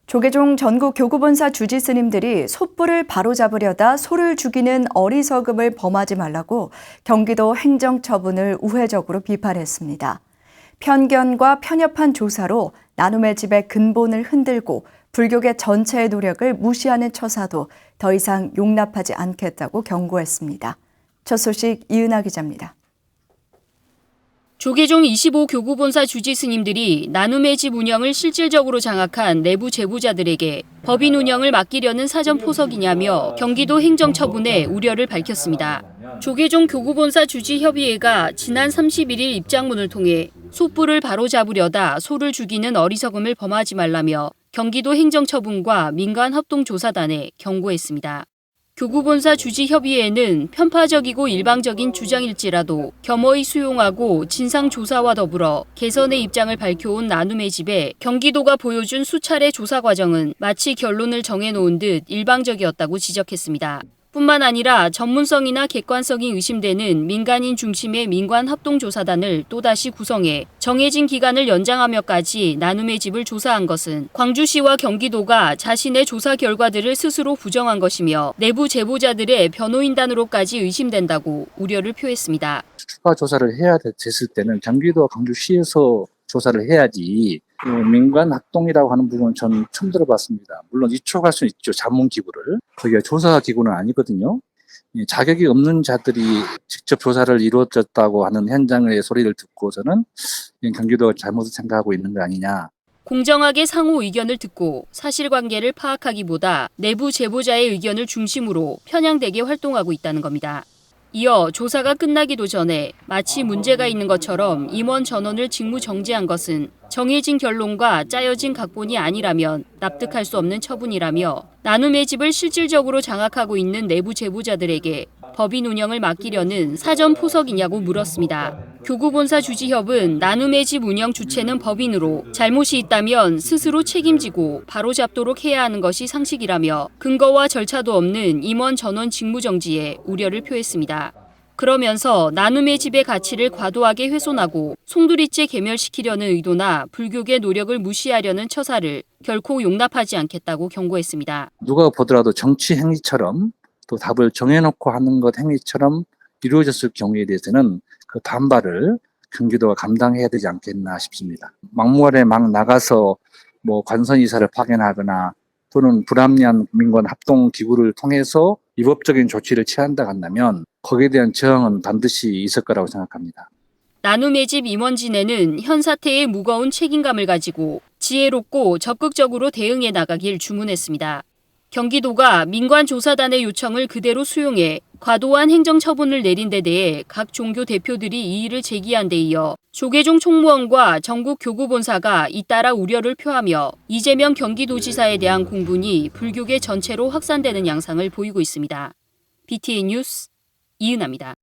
조계종 전국 교구본사 주지 스님들이 솥불을 바로잡으려다 소를 죽이는 어리석음을 범하지 말라고 경기도 행정처분을 우회적으로 비판했습니다. 편견과 편협한 조사로 나눔의 집의 근본을 흔들고 불교계 전체의 노력을 무시하는 처사도 더 이상 용납하지 않겠다고 경고했습니다. 첫 소식 이은하 기자입니다. 조계종 25 교구본사 주지 스님들이 나눔의 집 운영을 실질적으로 장악한 내부 제보자들에게 법인 운영을 맡기려는 사전 포석이냐며 경기도 행정처분에 우려를 밝혔습니다. 조계종 교구본사 주지협의회가 지난 31일 입장문을 통해 솥불을 바로잡으려다 소를 죽이는 어리석음을 범하지 말라며 경기도 행정처분과 민간합동조사단에 경고했습니다. 교구본사 주지협의회는 편파적이고 일방적인 주장일지라도 겸허히 수용하고 진상조사와 더불어 개선의 입장을 밝혀온 나눔의 집에 경기도가 보여준 수차례 조사 과정은 마치 결론을 정해놓은 듯 일방적이었다고 지적했습니다. 뿐만 아니라 전문성이나 객관성이 의심되는 민간인 중심의 민관합동조사단을 또다시 구성해 정해진 기간을 연장하며까지 나눔의 집을 조사한 것은 광주시와 경기도가 자신의 조사 결과들을 스스로 부정한 것이며 내부 제보자들의 변호인단으로까지 의심된다고 우려를 표했습니다. 추가 조사를 해야 됐을 때는 경기도 광주시에서 조사를 해야지 민간 합동이라고 하는 부분은 저는 처음 들어봤습니다. 물론 이촉할 수는 있죠. 자문기구를. 그게 조사 기구는 아니거든요. 자격이 없는 자들이 직접 조사를 이루어졌다고 하는 현장의 소리를 듣고서는 경기도가 잘못을 생각하고 있는 거 아니냐. 공정하게 상호 의견을 듣고 사실관계를 파악하기보다 내부 제보자의 의견을 중심으로 편향되게 활동하고 있다는 겁니다. 이어 조사가 끝나기도 전에 마치 문제가 있는 것처럼 임원 전원을 직무 정지한 것은 정해진 결론과 짜여진 각본이 아니라면 납득할 수 없는 처분이라며 나눔의 집을 실질적으로 장악하고 있는 내부 제보자들에게 법인 운영을 맡기려는 사전 포석이냐고 물었습니다. 교구본사 주지협은 나눔의 집 운영 주체는 법인으로 잘못이 있다면 스스로 책임지고 바로잡도록 해야 하는 것이 상식이라며 근거와 절차도 없는 임원 전원 직무 정지에 우려를 표했습니다. 그러면서 나눔의 집의 가치를 과도하게 훼손하고 송두리째 괴멸시키려는 의도나 불교계 노력을 무시하려는 처사를 결코 용납하지 않겠다고 경고했습니다. 누가 보더라도 정치 행위처럼 또 답을 정해놓고 하는 것 행위처럼 이루어졌을 경우에 대해서는 그 반발을 경기도가 감당해야 되지 않겠나 싶습니다. 막무가내 막 나가서 관선이사를 파견하거나 또는 불합리한 민관 합동 기구를 통해서 위법적인 조치를 취한다 한다면 거기에 대한 저항은 반드시 있을 거라고 생각합니다. 나눔의 집 임원진에는 현 사태에 무거운 책임감을 가지고 지혜롭고 적극적으로 대응해 나가길 주문했습니다. 경기도가 민관조사단의 요청을 그대로 수용해 과도한 행정처분을 내린 데 대해 각 종교 대표들이 이의를 제기한 데 이어 조계종 총무원과 전국 교구본사가 잇따라 우려를 표하며 이재명 경기도지사에 대한 공분이 불교계 전체로 확산되는 양상을 보이고 있습니다. BTN 뉴스 이은하입니다.